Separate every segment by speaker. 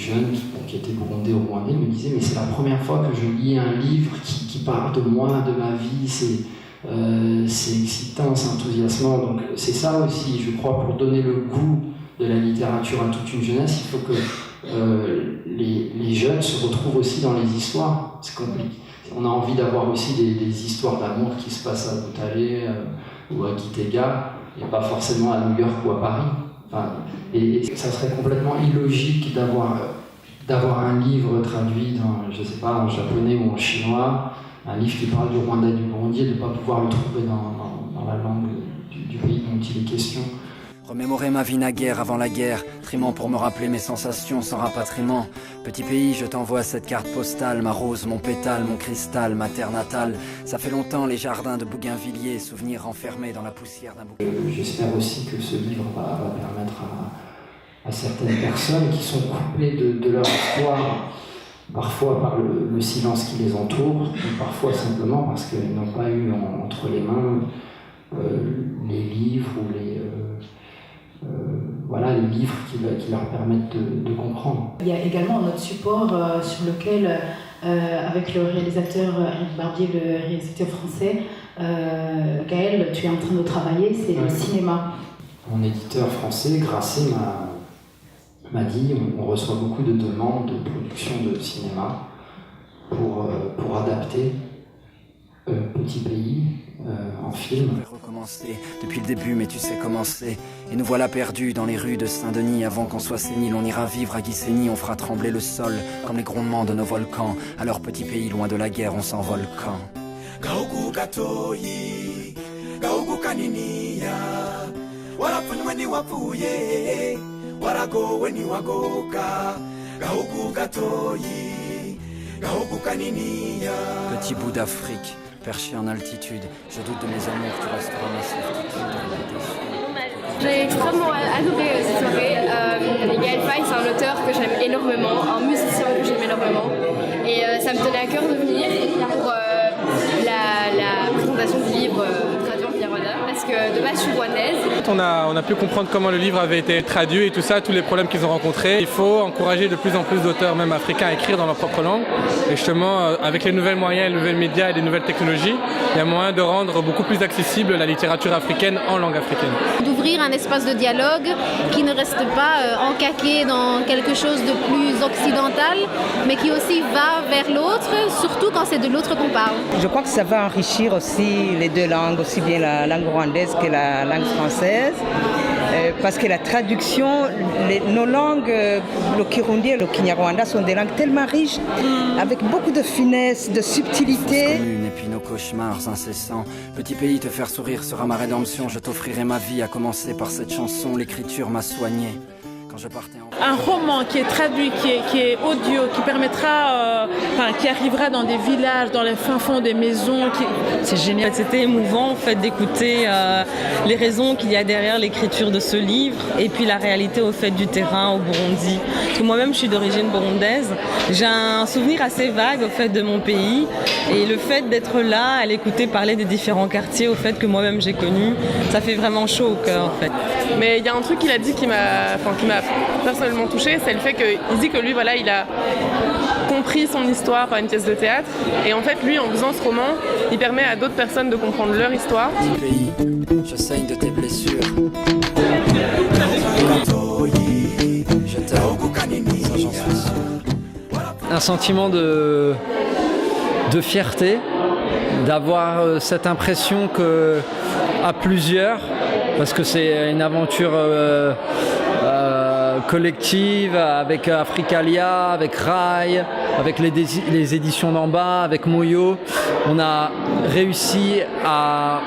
Speaker 1: jeune qui était burundais au Rwanda, il me disait mais c'est la première fois que je lis un livre qui parle de moi, de ma vie, c'est excitant, c'est enthousiasmant. Donc c'est ça aussi, je crois, pour donner le goût de la littérature à toute une jeunesse, il faut que les jeunes se retrouvent aussi dans les histoires. C'est compliqué. On a envie d'avoir aussi des histoires d'amour qui se passent à Butare ou à Gitega, et pas forcément à New York ou à Paris. Enfin, et ça serait complètement illogique d'avoir un livre traduit dans, je sais pas, en japonais ou en chinois, un livre qui parle du Rwanda et du Burundi, et de ne pas pouvoir le trouver dans la langue du pays dont il est question.
Speaker 2: Remémorer ma vie naguère avant la guerre, trimant pour me rappeler mes sensations sans rapatriement. Petit pays, je t'envoie cette carte postale, ma rose, mon pétale, mon cristal, ma terre natale. Ça fait longtemps les jardins de Bougainvilliers, souvenirs enfermés dans la poussière d'un bouquet.
Speaker 1: J'espère aussi que ce livre va permettre à certaines personnes qui sont coupées de leur histoire, parfois par le silence qui les entoure, ou parfois simplement parce qu'ils n'ont pas eu entre les mains les livres ou les livres qui leur permettent de comprendre.
Speaker 3: Il y a également un autre support sur lequel, avec le réalisateur Eric Barbier, le réalisateur français, Gaël, tu es en train de travailler, c'est le cinéma.
Speaker 1: Mon éditeur français, Grasset, m'a dit on reçoit beaucoup de demandes de production de cinéma pour adapter Petit Pays en film.
Speaker 2: Je vais recommencer depuis le début, mais tu sais comment c'est. Et nous voilà perdus dans les rues de Saint-Denis. Avant qu'on soit sénile, on ira vivre à Gisenyi. On fera trembler le sol comme les grondements de nos volcans. À leur petit pays, loin de la guerre, on s'envole quand Gaugu Gatoyi, Gaugu Kaniniya, Warapunweni Wapuye, Waragoweni Wagoka, Gaugu Gatoyi, Gaugu Kaniniya. Petit bout d'Afrique, perché en altitude, je doute de mes amours, tu resteras ma certitude.
Speaker 4: J'ai extrêmement adoré cette soirée. Gaël Faye, c'est un auteur que j'aime énormément, un musicien que j'aime énormément. Et ça me tenait à cœur de venir pour la présentation du livre traduit en Kinyarwanda, parce que de base je suis rwandaise.
Speaker 5: On a pu comprendre comment le livre avait été traduit et tout ça, tous les problèmes qu'ils ont rencontrés. Il faut encourager de plus en plus d'auteurs, même africains, à écrire dans leur propre langue. Et justement, avec les nouvelles moyens, les nouvelles médias et les nouvelles technologies, il y a moyen de rendre beaucoup plus accessible la littérature africaine en langue africaine.
Speaker 6: D'ouvrir un espace de dialogue qui ne reste pas encaqué dans quelque chose de plus occidental, mais qui aussi va vers l'autre, surtout quand c'est de l'autre qu'on parle.
Speaker 7: Je crois que ça va enrichir aussi les deux langues, aussi bien la langue rwandaise que la langue française, parce que la traduction, nos langues, le kirundi et le kinyarwanda sont des langues tellement riches, avec beaucoup de finesse, de subtilité.
Speaker 2: Et puis nos cauchemars incessants. Petit pays, te faire sourire sera ma rédemption. Je t'offrirai ma vie, à commencer par cette chanson. L'écriture m'a soigné. Quand je partais
Speaker 8: un roman qui est traduit, qui est audio, qui permettra, qui arrivera dans des villages, dans les fins fonds des maisons.
Speaker 9: C'est génial, c'était émouvant en fait d'écouter les raisons qu'il y a derrière l'écriture de ce livre et puis la réalité au fait du terrain au Burundi. Parce que moi-même je suis d'origine burundaise, j'ai un souvenir assez vague au fait de mon pays et le fait d'être là, à l'écouter parler des différents quartiers au fait que moi-même j'ai connus, ça fait vraiment chaud au cœur en fait.
Speaker 10: Mais il y a un truc qu'il a dit qui m'a personnellement touché, c'est le fait qu'il dit que lui, voilà, il a compris son histoire par une pièce de théâtre. Et en fait, lui, en faisant ce roman, il permet à d'autres personnes de comprendre leur histoire.
Speaker 2: Pays, je saigne de tes blessures. Je t'aime, ça j'en suis sûr.
Speaker 11: Un sentiment de fierté, d'avoir cette impression que à plusieurs, parce que c'est une aventure collective avec Africalia, avec Rai, avec les éditions d'en bas, avec Moyo. On a réussi à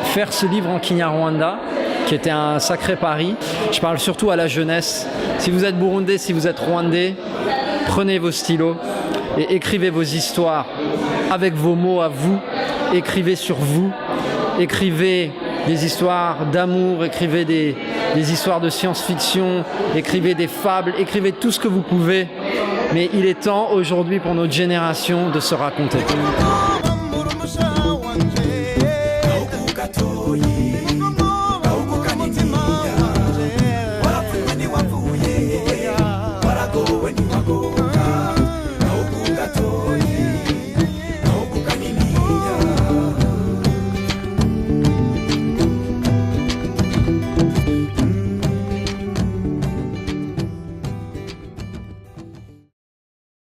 Speaker 11: faire ce livre en Kinyarwanda, qui était un sacré pari. Je parle surtout à la jeunesse. Si vous êtes burundais, si vous êtes rwandais, prenez vos stylos et écrivez vos histoires avec vos mots à vous. Écrivez sur vous, écrivez des histoires d'amour, écrivez des histoires de science-fiction, écrivez des fables, écrivez tout ce que vous pouvez. Mais il est temps aujourd'hui pour notre génération de se raconter.